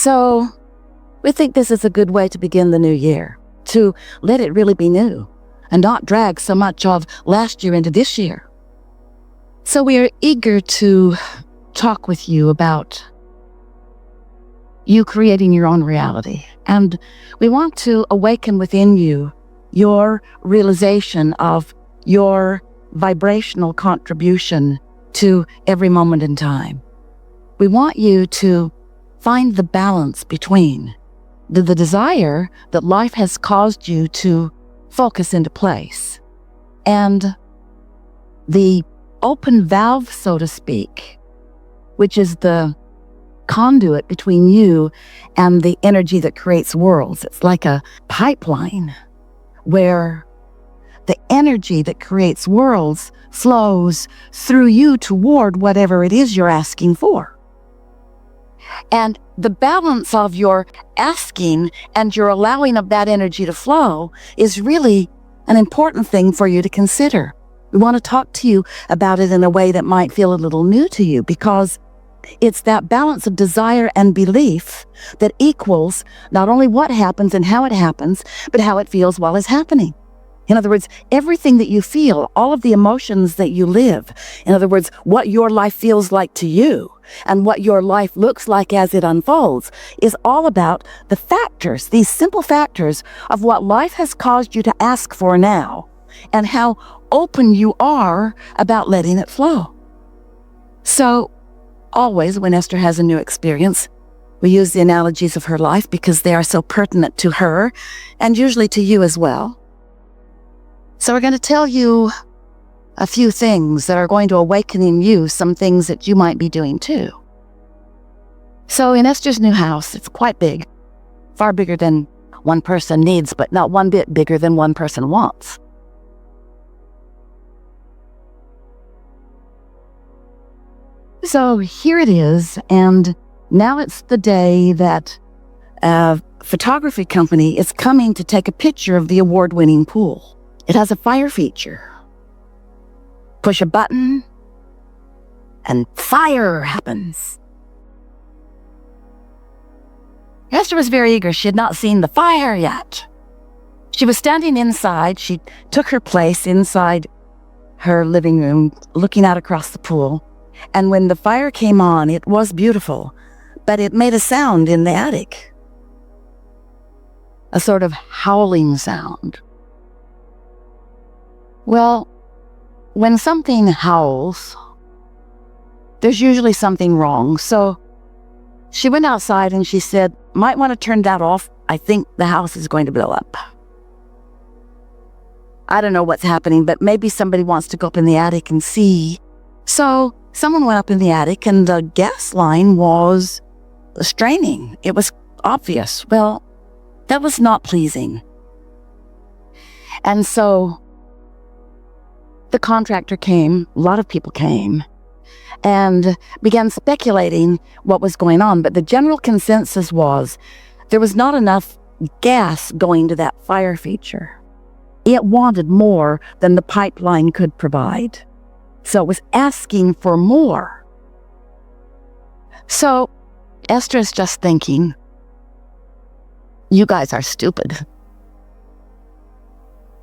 So we think this is a good way to begin the new year, to let it really be new and not drag so much of last year into this year. So we are eager to talk with you about you creating your own reality. And we want to awaken within you your realization of your vibrational contribution to every moment in time. We want you to find the balance between the desire that life has caused you to focus into place and the open valve, so to speak, which is the conduit between you and the energy that creates worlds. It's like a pipeline where the energy that creates worlds flows through you toward whatever it is you're asking for. And the balance of your asking and your allowing of that energy to flow is really an important thing for you to consider. We want to talk to you about it in a way that might feel a little new to you, because it's that balance of desire and belief that equals not only what happens and how it happens, but how it feels while it's happening. In other words, everything that you feel, all of the emotions that you live, in other words, what your life feels like to you and what your life looks like as it unfolds, is all about the factors, these simple factors of what life has caused you to ask for now and how open you are about letting it flow. So always when Esther has a new experience, we use the analogies of her life because they are so pertinent to her and usually to you as well. So we're going to tell you a few things that are going to awaken in you some things that you might be doing too. So in Esther's new house, it's quite big, far bigger than one person needs, but not one bit bigger than one person wants. So here it is, and now it's the day that a photography company is coming to take a picture of the award-winning pool. It has a fire feature. Push a button, and fire happens. Esther was very eager. She had not seen the fire yet. She was standing inside. She took her place inside her living room, looking out across the pool. And when the fire came on, it was beautiful, but it made a sound in the attic. A sort of howling sound. Well, when something howls, there's usually something wrong. So she went outside and she said, might want to turn that off. I think the house is going to blow up. I don't know what's happening, but maybe somebody wants to go up in the attic and see. So someone went up in the attic and the gas line was straining. It was obvious. Well, that was not pleasing. And so the contractor came, a lot of people came, and began speculating what was going on. But the general consensus was there was not enough gas going to that fire feature. It wanted more than the pipeline could provide. So it was asking for more. So Esther is just thinking, you guys are stupid.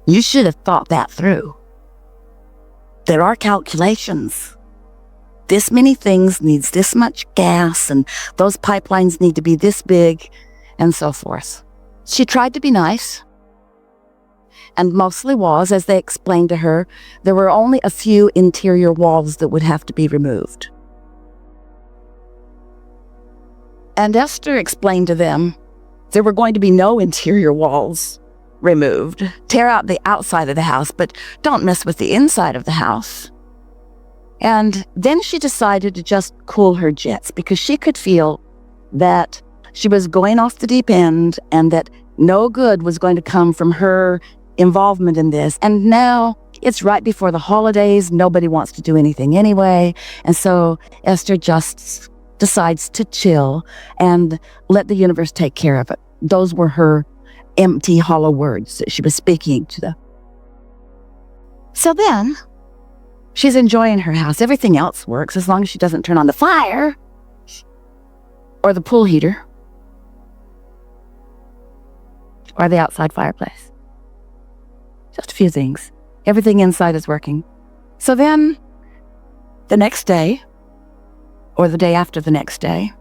You should have thought that through. There are calculations. This many things needs this much gas, and those pipelines need to be this big, and so forth. She tried to be nice, and mostly was, as they explained to her, there were only a few interior walls that would have to be removed. And Esther explained to them there were going to be no interior walls removed. Tear out the outside of the house, but don't mess with the inside of the house. And then she decided to just cool her jets because she could feel that she was going off the deep end and that no good was going to come from her involvement in this. And now it's right before the holidays. Nobody wants to do anything anyway. And so Esther just decides to chill and let the universe take care of it. Those were her empty, hollow words that she was speaking to them. So then she's enjoying her house. Everything else works as long as she doesn't turn on the fire or the pool heater or the outside fireplace. Just a few things. Everything inside is working. So then, the next day, or the day after the next day,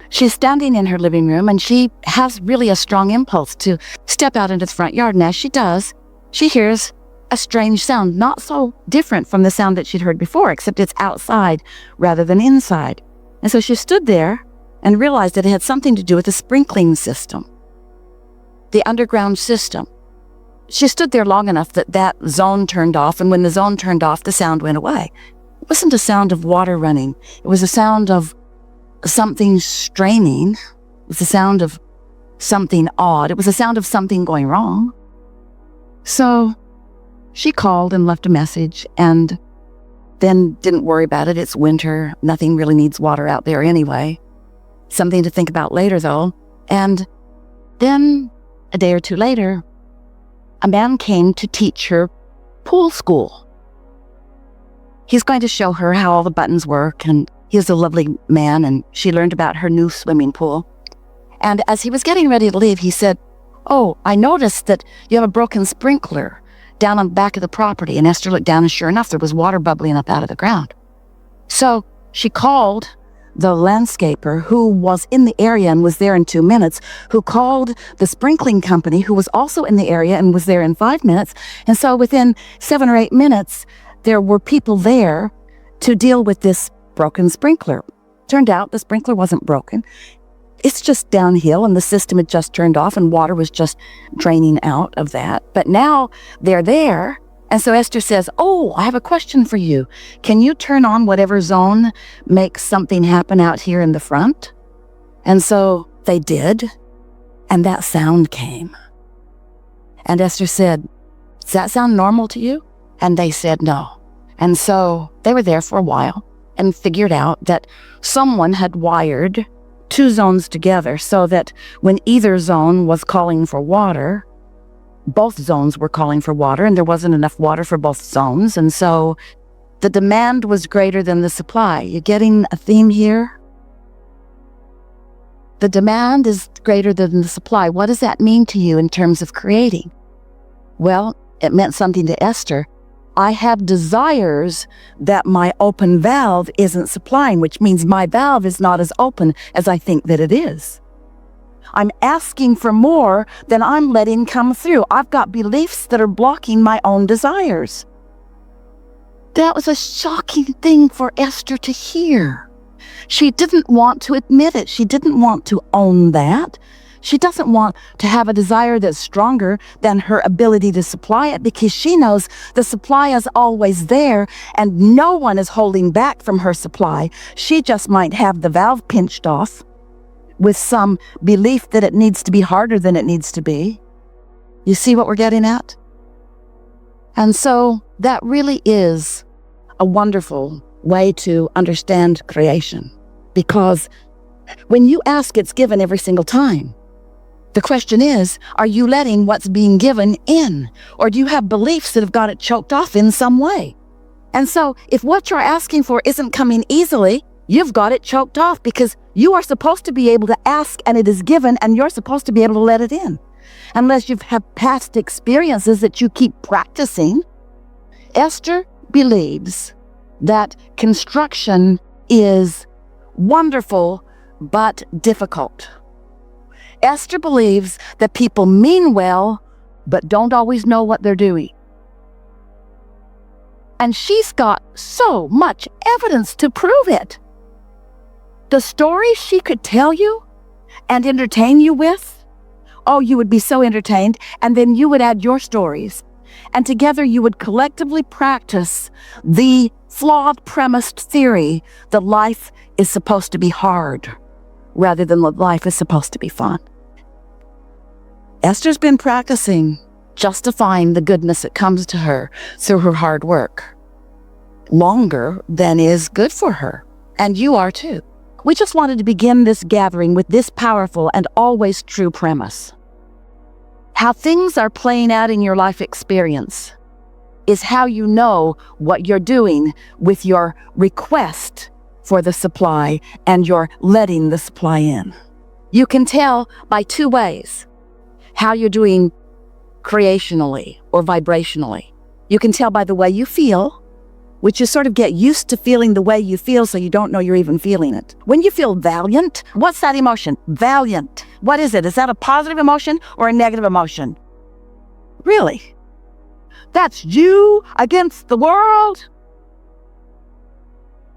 she's standing in her living room and she has really a strong impulse to step out into the front yard. And as she does, she hears a strange sound, not so different from the sound that she'd heard before, except it's outside rather than inside. And so she stood there and realized that it had something to do with the sprinkling system, the underground system. She stood there long enough that that zone turned off, and when the zone turned off, the sound went away. It wasn't a sound of water running. It was a sound of something straining. It was a sound of something odd. It was a sound of something going wrong. So she called and left a message and then didn't worry about it. It's winter. Nothing really needs water out there anyway. Something to think about later, though. And then a day or two later, a man came to teach her pool school. He's going to show her how all the buttons work, and he's a lovely man, and she learned about her new swimming pool. And as he was getting ready to leave, he said, "Oh, I noticed that you have a broken sprinkler down on the back of the property." And Esther looked down, and sure enough, there was water bubbling up out of the ground. So she called the landscaper, who was in the area and was there in 2 minutes, who called the sprinkling company, who was also in the area and was there in 5 minutes. And so within 7 or 8 minutes, there were people there to deal with this broken sprinkler. Turned out the sprinkler wasn't broken. It's just downhill, and the system had just turned off, and water was just draining out of that. But now they're there. And so Esther says, "Oh, I have a question for you. Can you turn on whatever zone makes something happen out here in the front?" And so they did, and that sound came. And Esther said, "Does that sound normal to you?" And they said no. And so they were there for a while and figured out that someone had wired 2 zones together so that when either zone was calling for water, both zones were calling for water, and there wasn't enough water for both zones. And so the demand was greater than the supply. You getting a theme here? The demand is greater than the supply. What does that mean to you in terms of creating? Well, it meant something to Esther. I have desires that my open valve isn't supplying, which means my valve is not as open as I think that it is. I'm asking for more than I'm letting come through. I've got beliefs that are blocking my own desires. That was a shocking thing for Esther to hear. She didn't want to admit it. She didn't want to own that. She doesn't want to have a desire that's stronger than her ability to supply it, because she knows the supply is always there and no one is holding back from her supply. She just might have the valve pinched off with some belief that it needs to be harder than it needs to be. You see what we're getting at? And so that really is a wonderful way to understand creation, because when you ask, it's given every single time. The question is, are you letting what's being given in? Or do you have beliefs that have got it choked off in some way? And so if what you're asking for isn't coming easily, you've got it choked off, because you are supposed to be able to ask and it is given, and you're supposed to be able to let it in. Unless you've had past experiences that you keep practicing. Esther believes that construction is wonderful but difficult. Esther believes that people mean well but don't always know what they're doing. And she's got so much evidence to prove it. The stories she could tell you and entertain you with, oh, you would be so entertained, and then you would add your stories. And together you would collectively practice the flawed premised theory that life is supposed to be hard rather than that life is supposed to be fun. Esther's been practicing justifying the goodness that comes to her through her hard work longer than is good for her. And you are too. We just wanted to begin this gathering with this powerful and always true premise. How things are playing out in your life experience is how you know what you're doing with your request for the supply and your letting the supply in. You can tell by 2 ways. how you're doing creationally or vibrationally. You can tell by the way you feel, which you sort of get used to feeling the way you feel so you don't know you're even feeling it. When you feel valiant, what's that emotion? Valiant. What is it? Is that a positive emotion or a negative emotion? Really? That's you against the world?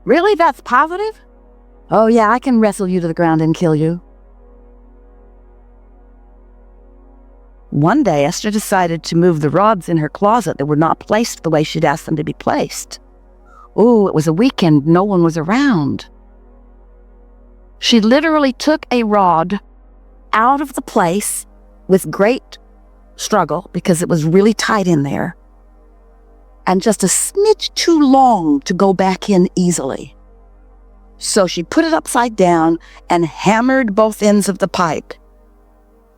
Really? That's positive? Oh yeah, I can wrestle you to the ground and kill you. One day, Esther decided to move the rods in her closet that were not placed the way she'd asked them to be placed. Oh, it was a weekend. No one was around. She literally took a rod out of the place with great struggle because it was really tight in there and just a smidge too long to go back in easily. So she put it upside down and hammered both ends of the pipe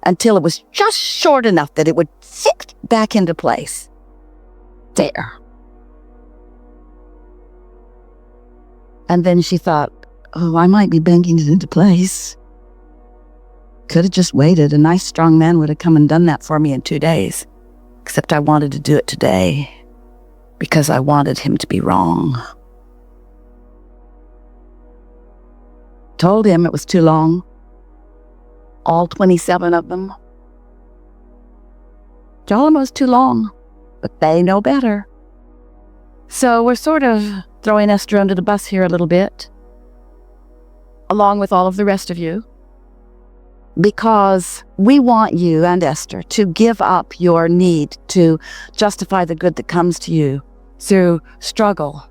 until it was just short enough that it would fit back into place. There. And then she thought, oh, I might be banging it into place. Could have just waited. A nice strong man would have come and done that for me in 2 days. Except I wanted to do it today because I wanted him to be wrong. Told him it was too long. All 27 of them. Told them it was too long, but they know better. So we're sort of throwing Esther under the bus here a little bit, along with all of the rest of you, because we want you and Esther to give up your need to justify the good that comes to you through struggle.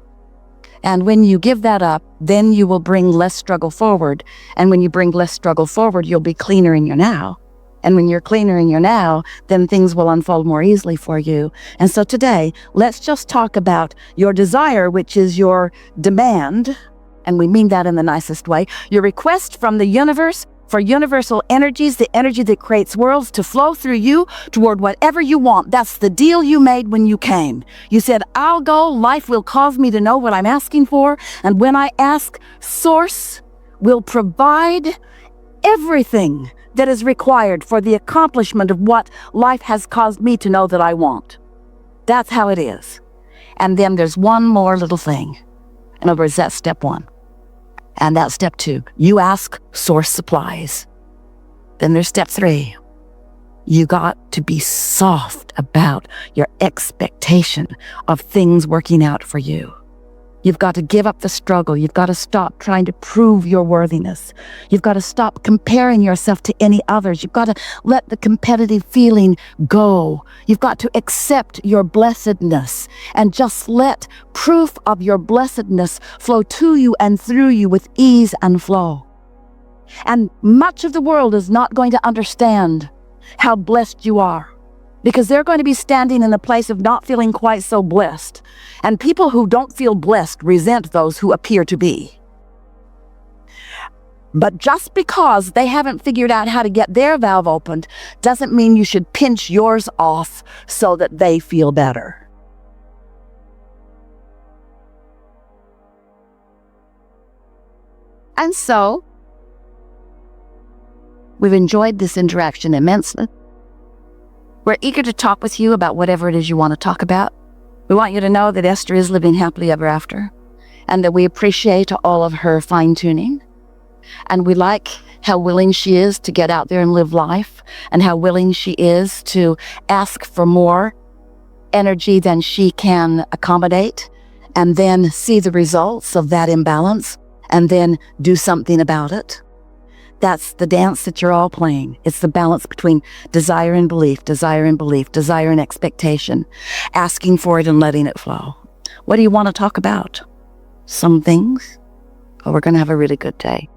And when you give that up, then you will bring less struggle forward. And when you bring less struggle forward, you'll be cleaner in your now. And when you're cleaner in your now, then things will unfold more easily for you. And so today, let's just talk about your desire, which is your demand. And we mean that in the nicest way. Your request from the universe for universal energies, the energy that creates worlds, to flow through you toward whatever you want. That's the deal you made when you came. You said, I'll go, life will cause me to know what I'm asking for, and when I ask, Source will provide everything that is required for the accomplishment of what life has caused me to know that I want. That's how it is. And then there's one more little thing. In other words, that's step 1. And that's step 2. You ask, Source supplies. Then there's step 3. You got to be soft about your expectation of things working out for you. You've got to give up the struggle. You've got to stop trying to prove your worthiness. You've got to stop comparing yourself to any others. You've got to let the competitive feeling go. You've got to accept your blessedness and just let proof of your blessedness flow to you and through you with ease and flow. And much of the world is not going to understand how blessed you are, because they're going to be standing in the place of not feeling quite so blessed. And people who don't feel blessed resent those who appear to be. But just because they haven't figured out how to get their valve opened doesn't mean you should pinch yours off so that they feel better. And so, we've enjoyed this interaction immensely. We're eager to talk with you about whatever it is you want to talk about. We want you to know that Esther is living happily ever after, and that we appreciate all of her fine-tuning. And we like how willing she is to get out there and live life, and how willing she is to ask for more energy than she can accommodate, and then see the results of that imbalance, and then do something about it. That's the dance that you're all playing. It's the balance between desire and belief, desire and belief, desire and expectation, asking for it and letting it flow. What do you want to talk about? Some things? Oh, we're going to have a really good day.